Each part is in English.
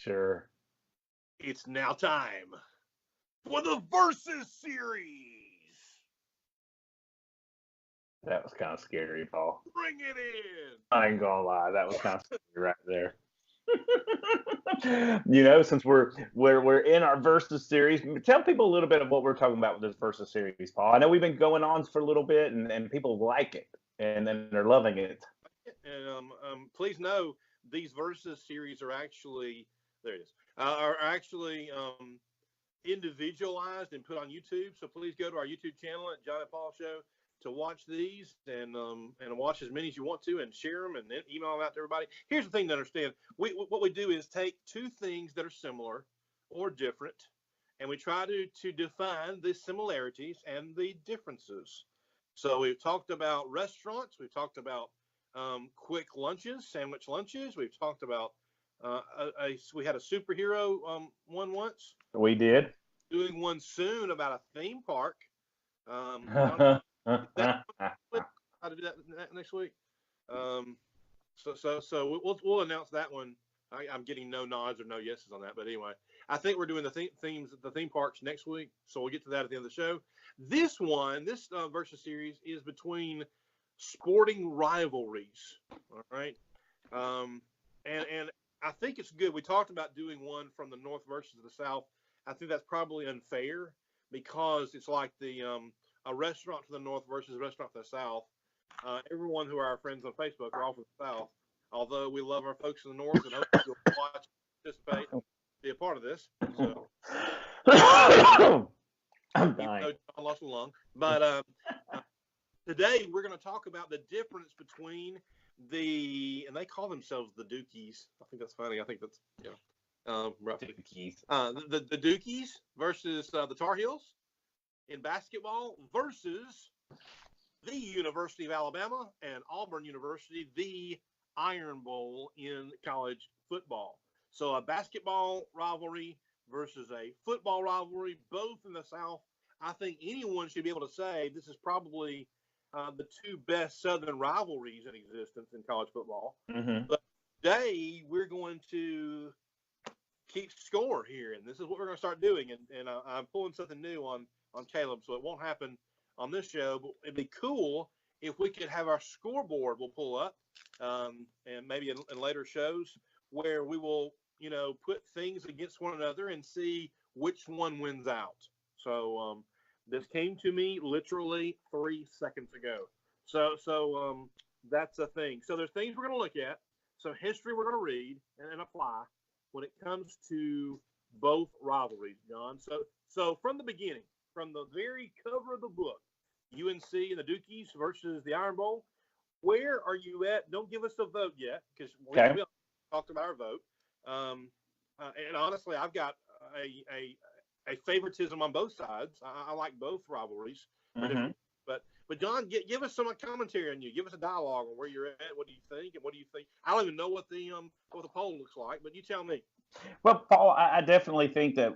Sure. It's now time for the Versus Series. That was kind of scary, Paul. Bring it in. I ain't gonna lie, that was kind of scary right there. Since we're in our Versus series, tell people a little bit of what we're talking about with this Versus series, Paul. I know we've been going on for a little bit, and people like it, and they're loving it. And please know these Versus series are actually are actually individualized and put on YouTube. So please go to our YouTube channel at John and Paul Show to watch these and watch as many as you want to and share them and then email them out to everybody. Here's the thing to understand. What we do is take two things that are similar or different, and we try to define the similarities and the differences. So we've talked about restaurants. We've talked about quick lunches, sandwich lunches. We've talked about we had a superhero one once. We did. Doing one soon about a theme park. I'll do that next week. So we'll announce that one. I'm getting no nods or no yeses on that, but anyway, I think we're doing the theme parks next week, so we'll get to that at the end of the show. This Versus series is between sporting rivalries. All right, and I think it's good. We talked about doing one from the North versus the South. I think that's probably unfair because it's like a restaurant to the North versus a restaurant to the South. Everyone who are our friends on Facebook are all from the South, although we love our folks in the North and hope you'll watch, participate, and be a part of this. So, I'm dying. I lost a lung. But today we're going to talk about the difference between and they call themselves the Dukies. I think that's funny. I think that's, rough. Dukies. The Dukies versus the Tar Heels in basketball versus the University of Alabama and Auburn University, the Iron Bowl in college football. So a basketball rivalry versus a football rivalry, both in the South. I think anyone should be able to say this is probably the two best Southern rivalries in existence in college football. Mm-hmm. But today we're going to keep score here, and this is what we're going to start doing. And I'm pulling something new on Caleb, so it won't happen on this show, but it'd be cool if we could have our scoreboard we'll pull up and maybe in later shows where we will, put things against one another and see which one wins out. So this came to me literally 3 seconds ago. So that's a thing. So there's things we're going to look at, some history we're going to read and apply when it comes to both rivalries, John. So from the beginning, from the very cover of the book, UNC and the Dukies versus the Iron Bowl, where are you at? Don't give us a vote yet because we talked about our vote. And honestly, I've got a favoritism on both sides. I like both rivalries. Mm-hmm. But John, give us some commentary on you. Give us a dialogue on where you're at. What do you think? And what do you think? I don't even know what the poll looks like, but you tell me. Well, Paul, I definitely think that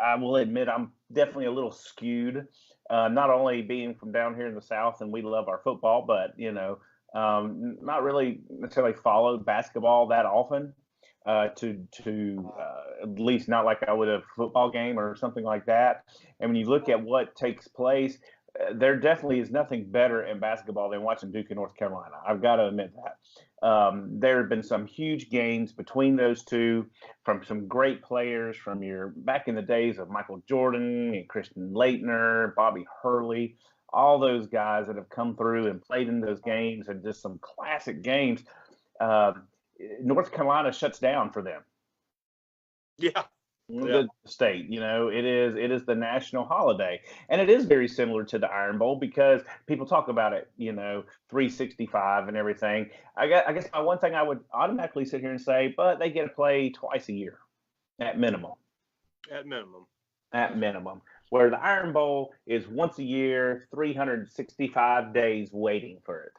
I will admit I'm definitely a little skewed. Not only being from down here in the South and we love our football, but not really necessarily followed basketball that often. To at least not like I would a football game or something like that. And when you look at what takes place, there definitely is nothing better in basketball than watching Duke and North Carolina. I've got to admit that. There have been some huge games between those two from some great players from back in the days of Michael Jordan and Christian Laettner, Bobby Hurley, all those guys that have come through and played in those games and just some classic games. North Carolina shuts down for them. Yeah. The state, it is the national holiday, and it is very similar to the Iron Bowl because people talk about it, 365 and everything. I guess my one thing I would automatically sit here and say, but they get to play twice a year, at minimum. At minimum. At minimum, where the Iron Bowl is once a year, 365 days waiting for it.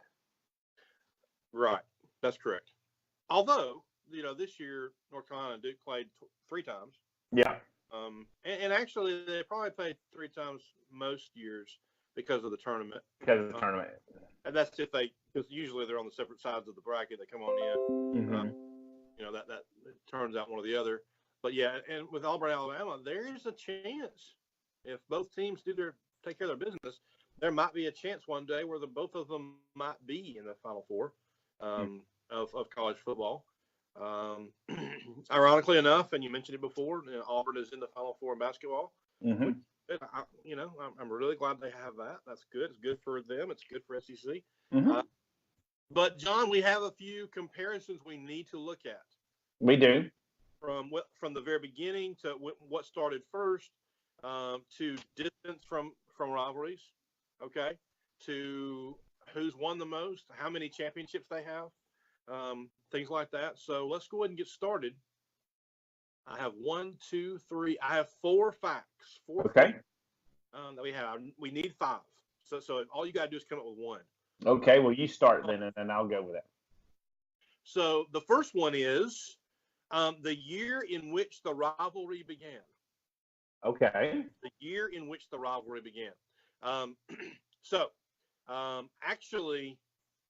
Right, that's correct. Although, this year North Carolina and Duke played 3 times. Yeah. And actually, they probably played 3 times most years because of the tournament. Because of the tournament. And that's because usually they're on the separate sides of the bracket. They come on in. Mm-hmm. That turns out one or the other. yeah, and with Auburn, Alabama, there's a chance if both teams take care of their business, there might be a chance one day where both of them might be in the Final Four of college football. Ironically enough, and you mentioned it before, Auburn is in the Final Four in basketball. Mm-hmm. I'm really glad they have that. That's good. It's good for them. It's good for SEC. Mm-hmm. But John, we have a few comparisons we need to look at. We do. From the very beginning to what started first, to distance from rivalries, okay, to who's won the most, how many championships they have, things like that. So let's go ahead and get started. I have 1, 2, 3. I have 4 facts. Okay. That we have. We need 5. So all you got to do is come up with 1. Okay. Well, you start then, and then I'll go with it. So the first one is the year in which the rivalry began. Okay. The year in which the rivalry began. Actually,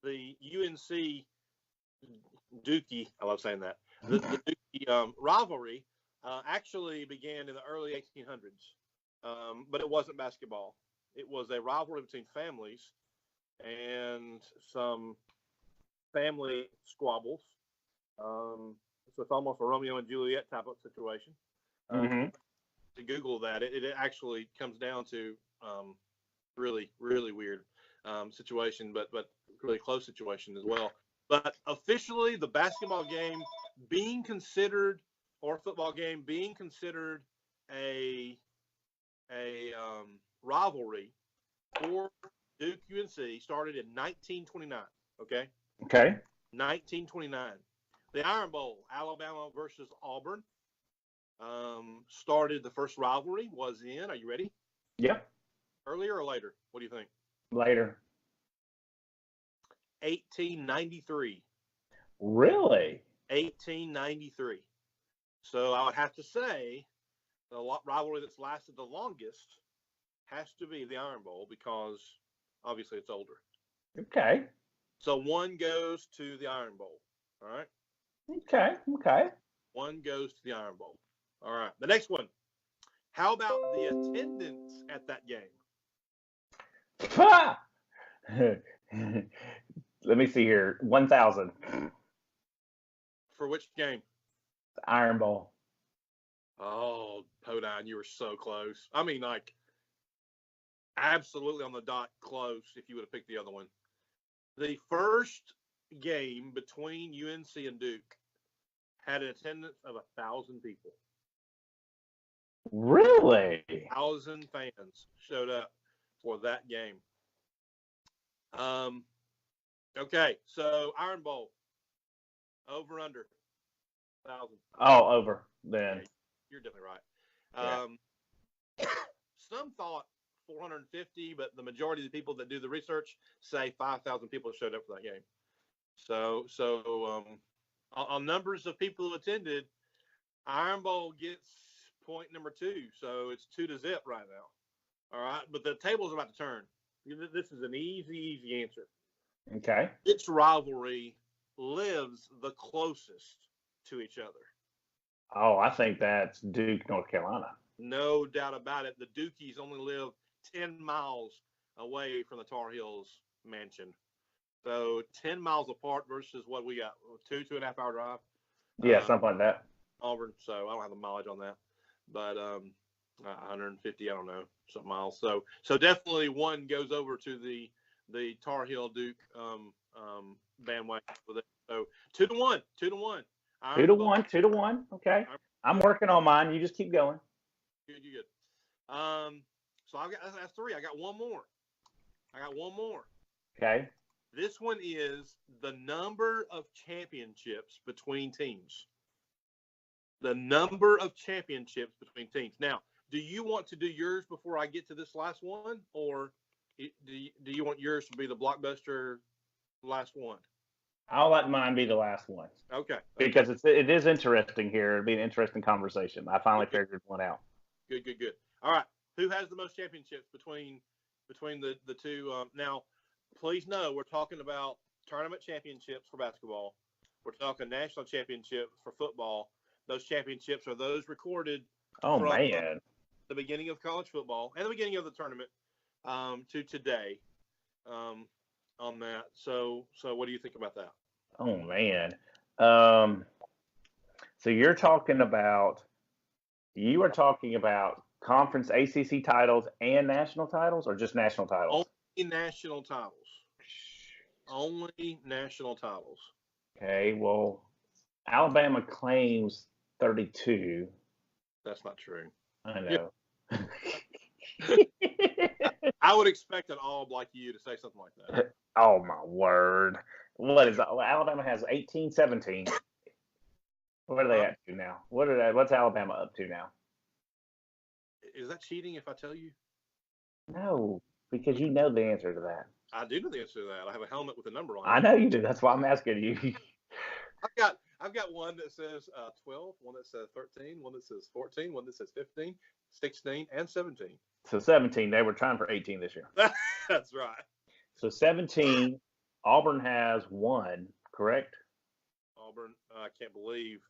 the UNC Dookie, I love saying that, the Dookie rivalry actually began in the early 1800s, but it wasn't basketball. It was a rivalry between families and some family squabbles. So it's almost a Romeo and Juliet type of situation. To Google that, it actually comes down to really, really weird situation, but really close situation as well. But officially, the basketball game being considered, or football game being considered a rivalry for Duke UNC started in 1929. Okay. Okay. 1929. The Iron Bowl, Alabama versus Auburn, started. The first rivalry was in. Are you ready? Yep. Earlier or later? What do you think? Later. 1893. Really? 1893. So I would have to say the rivalry that's lasted the longest has to be the Iron Bowl, because obviously it's older. Okay. So 1 goes to the Iron Bowl. All right. Okay. 1 goes to the Iron Bowl. All right. The next one. How about the attendance at that game? Let me see here. 1,000. For which game? The Iron Bowl. Oh, Podine, you were so close. I mean, like, absolutely on the dot close if you would have picked the other one. The first game between UNC and Duke had an attendance of 1,000 people. Really? 1,000 fans showed up for that game. Okay, so Iron Bowl, over under 1,000. Oh, over then. Yeah, you're definitely right. Yeah. Some thought 450, but the majority of the people that do the research say 5,000 people showed up for that game. So on numbers of people who attended, Iron Bowl gets point number 2. So it's 2-0 right now. All right, but the table's about to turn. This is an easy answer. Okay. Its rivalry lives the closest to each other. Oh, I think that's Duke, North Carolina. No doubt about it. The Dukies only live 10 miles away from the Tar Heels mansion. So 10 miles apart versus what we got, 2.5 hour drive. Yeah, something like that. Auburn. So I don't have the mileage on that, but 150, I don't know, some miles. So definitely 1 goes over to the Tar Heel Duke bandwagon with it. So 2-1. 2-1. 2-1. Okay. I'm working on mine. You just keep going. Good. So that's 3. I got one more. Okay. This one is the number of championships between teams. The number of championships between teams. Now, do you want to do yours before I get to this last one, or do you want yours to be the blockbuster last one? I'll let mine be the last one. Okay. Because it is interesting here. It'll be an interesting conversation. I finally figured one out. Good. All right. Who has the most championships between the two? Now, please know we're talking about tournament championships for basketball. We're talking national championships for football. those championships are those recorded Oh, from man. the beginning of college football and the beginning of the tournament to today on that. So what do you think about that? Oh, man. So you are talking about conference ACC titles and national titles, or just national titles? Only national titles. Only national titles. Okay, well, Alabama claims 32. That's not true. I know. I would expect an all like you to say something like that. Oh, my word. What is Alabama has 18, 17. What are they up to now? What's Alabama up to now? Is that cheating if I tell you? No, because you know the answer to that. I do know the answer to that. I have a helmet with a number on it. I know you do. That's why I'm asking you. I've got one that says 12, one that says 13, one that says 14, one that says 15, 16, and 17. So 17, they were trying for 18 this year. That's right. So 17, Auburn has one, correct? Auburn, I can't believe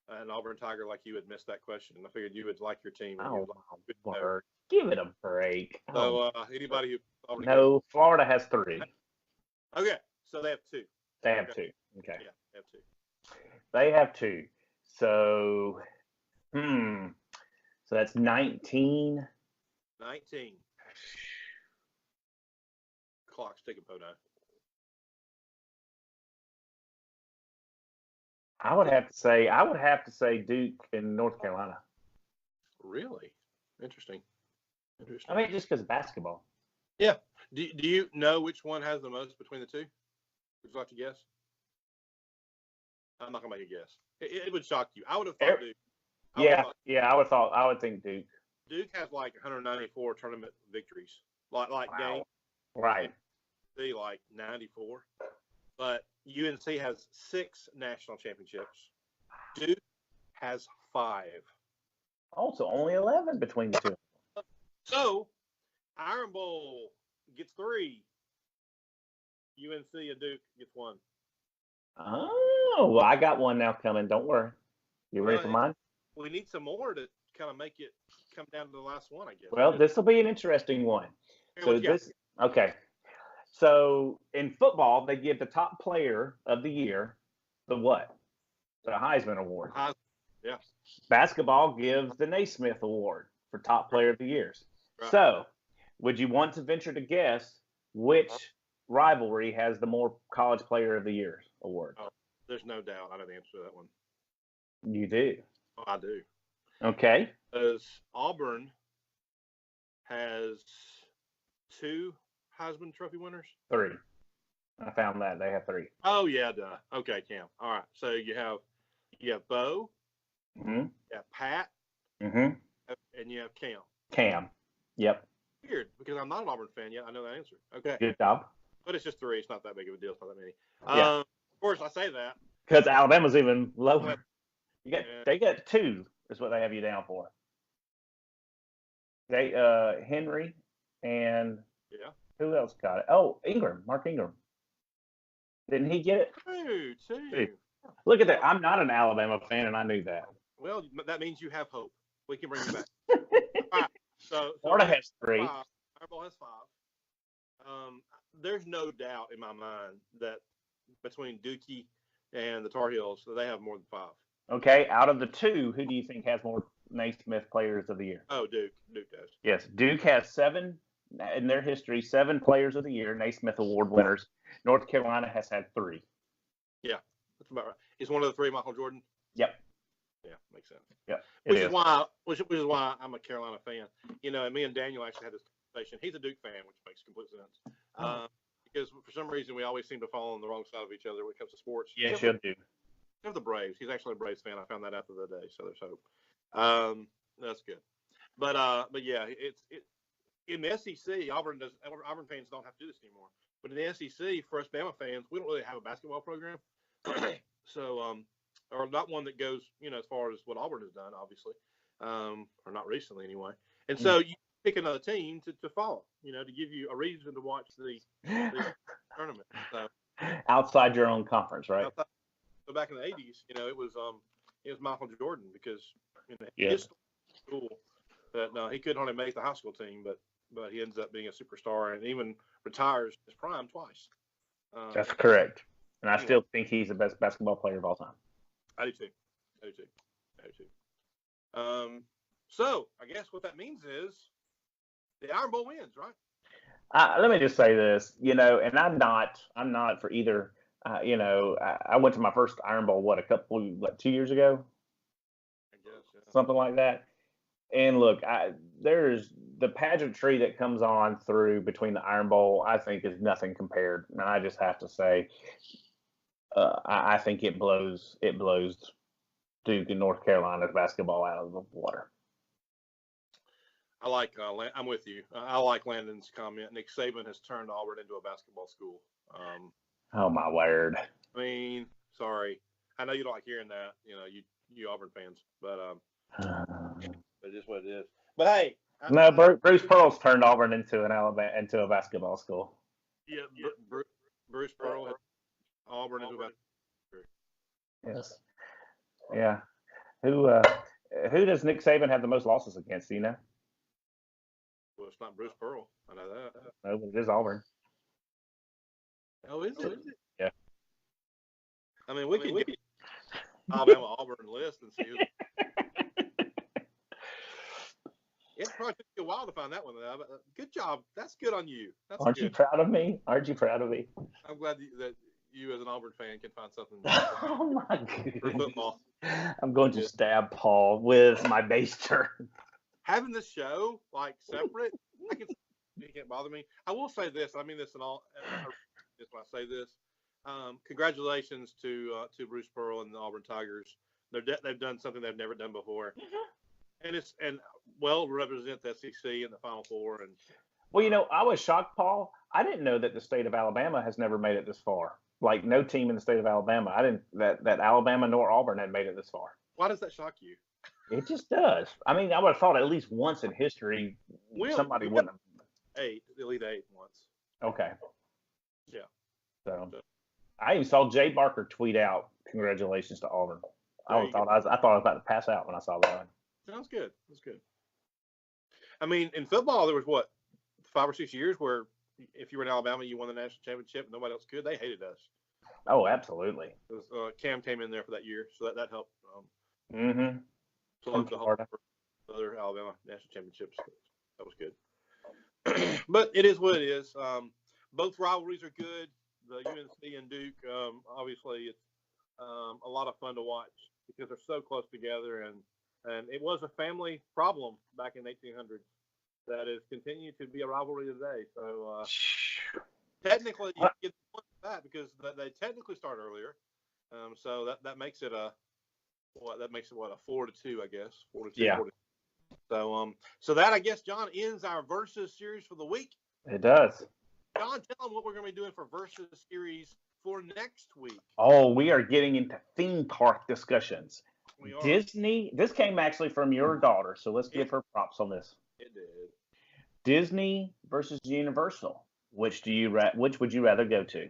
an Auburn Tiger like you had missed that question. I figured you would like your team. Oh, my word. Give it a break. So anybody who No, Florida has 3. Okay, so they have 2. They have 2. Okay. Yeah, they have 2. They have 2. So, so that's 19. 19. Clock's ticking, Pono. I would have to say Duke and North Carolina. Really? Interesting. I mean, just because of basketball. Yeah. Do you know which one has the most between the two? Would you like to guess? I'm not gonna make a guess. It would shock you. I would have thought Duke. I would think Duke. Duke has like 194 tournament victories, like Wow. game. Right. See, like 94. But UNC has 6 national championships. Duke has 5. Also, only 11 between the two. So, Iron Bowl gets 3. UNC and Duke gets 1. Oh, well, I got one now coming. Don't worry. You ready for mine? We need some more to kind of make it come down to the last one, I guess. Well, this will be an interesting one. Okay. So in football, they give the top player of the year the what? The Heisman Award. Yeah. Basketball gives the Naismith Award for top player of the years. Right. So, would you want to venture to guess which rivalry has the more college player of the year award? Oh, there's no doubt. I know the answer to that one. You do. Oh, I do. Okay. Because Auburn has 2 Heisman Trophy winners? 3. I found that. They have 3. Oh, yeah, duh. Okay, Cam. All right. So you have Bo, mm-hmm. you have Pat, mm-hmm. and you have Cam. Cam. Yep. Weird, because I'm not an Auburn fan yet. I know that answer. Okay. Good job. But it's just 3. It's not that big of a deal. It's not that many. Yeah. Of course, I say that. Because Alabama's even lower. They got 2 is what they have you down for. They Henry and who else got it? Oh, Mark Ingram. Didn't he get it? 2. Look at that. I'm not an Alabama fan, and I knew that. Well, that means you have hope. We can bring you back. All right. So Florida has 3. Fireball has 5. There's no doubt in my mind that between Dookie and the Tar Heels, they have more than 5. Okay, out of the 2, who do you think has more Naismith Players of the Year? Oh, Duke. Duke does. Yes, Duke has 7 in their history, 7 Players of the Year, Naismith Award winners. North Carolina has had 3. Yeah, that's about right. Is one of the 3 Michael Jordan? Yep. Yeah, makes sense. Yep. Which is why I'm a Carolina fan. You know, and me and Daniel actually had this conversation. He's a Duke fan, which makes complete sense. Because for some reason we always seem to fall on the wrong side of each other when it comes to sports. Yes, you do. Except the Braves. He's actually a Braves fan. I found that out the other day, so there's hope. That's good. But yeah, it's in the SEC. Auburn fans don't have to do this anymore. But in the SEC, for us Bama fans, we don't really have a basketball program. So or not one that goes, as far as what Auburn has done, obviously, or not recently anyway. And so you pick another team to follow, to give you a reason to watch the tournament. So, outside your own conference, right? So back in the 80s, it was it was Michael Jordan because Yeah. his school that he couldn't only make the high school team, but he ends up being a superstar and even retires his prime twice. That's correct. And I still think he's the best basketball player of all time. I do too. So I guess what that means is the Iron Bowl wins, right? Let me just say this, and I'm not for either. I went to my first Iron Bowl, 2 years ago? I guess, yeah. Something like that. And look, there's the pageantry that comes on through between the Iron Bowl, I think is nothing compared. And I just have to say, I think it blows Duke and North Carolina's basketball out of the water. I'm with you. I like Landon's comment. Nick Saban has turned Auburn into a basketball school. Oh my word! I mean, sorry, I know you don't like hearing that. You Auburn fans, but it's just what it is. But hey, no, Bruce Pearl's turned Auburn into a basketball school. Yeah, Bruce Pearl has Auburn into a basketball school. Yes. Yeah. Who does Nick Saban have the most losses against? Do you know? Well, it's not Bruce Pearl. I know that. No, but it is Auburn. Oh, is it? Yeah. I mean, we can get Alabama Auburn list and see who. It probably took you a while to find that one. Good job. That's good on you. Aren't you proud of me? I'm glad that you, as an Auburn fan, can find something. Oh my goodness. For football. I'm going to stab Paul with my baster. Having this show separate, it can't bother me. I will say this. I mean this in all. When I say this, congratulations to Bruce Pearl and the Auburn Tigers. They've done something they've never done before, and represent the SEC in the Final Four. And well, I was shocked, Paul. I didn't know that the state of Alabama has never made it this far. Like no team in the state of Alabama. I didn't that Alabama nor Auburn had made it this far. Why does that shock you? It just does. I mean, I would have thought at least once in history somebody wouldn't have. Elite Eight once. Okay. Yeah. So I even saw Jay Barker tweet out congratulations to Auburn. I thought I was about to pass out when I saw that. Sounds good. That's good. I mean, in football, there was 5 or 6 years where if you were in Alabama, you won the national championship, and nobody else could. They hated us. Oh, absolutely. Cam came in there for that year, so that helped. Plug the whole other Alabama national championships. That was good. But it is what it is. Both rivalries are good. The UNC and Duke, obviously, it's a lot of fun to watch because they're so close together, and it was a family problem back in 1800s that has continued to be a rivalry today. So technically, you get the point of that because they technically start earlier. So that makes it a 4-2, I guess. 4-2. Yeah. 4-2. So that, I guess, John, ends our Versus series for the week. It does. John, tell them what we're going to be doing for Versus series for next week. Oh, we are getting into theme park discussions. We are. Disney. This came actually from your daughter, so let's give her props on this. It did. Disney versus Universal. Which would you rather go to?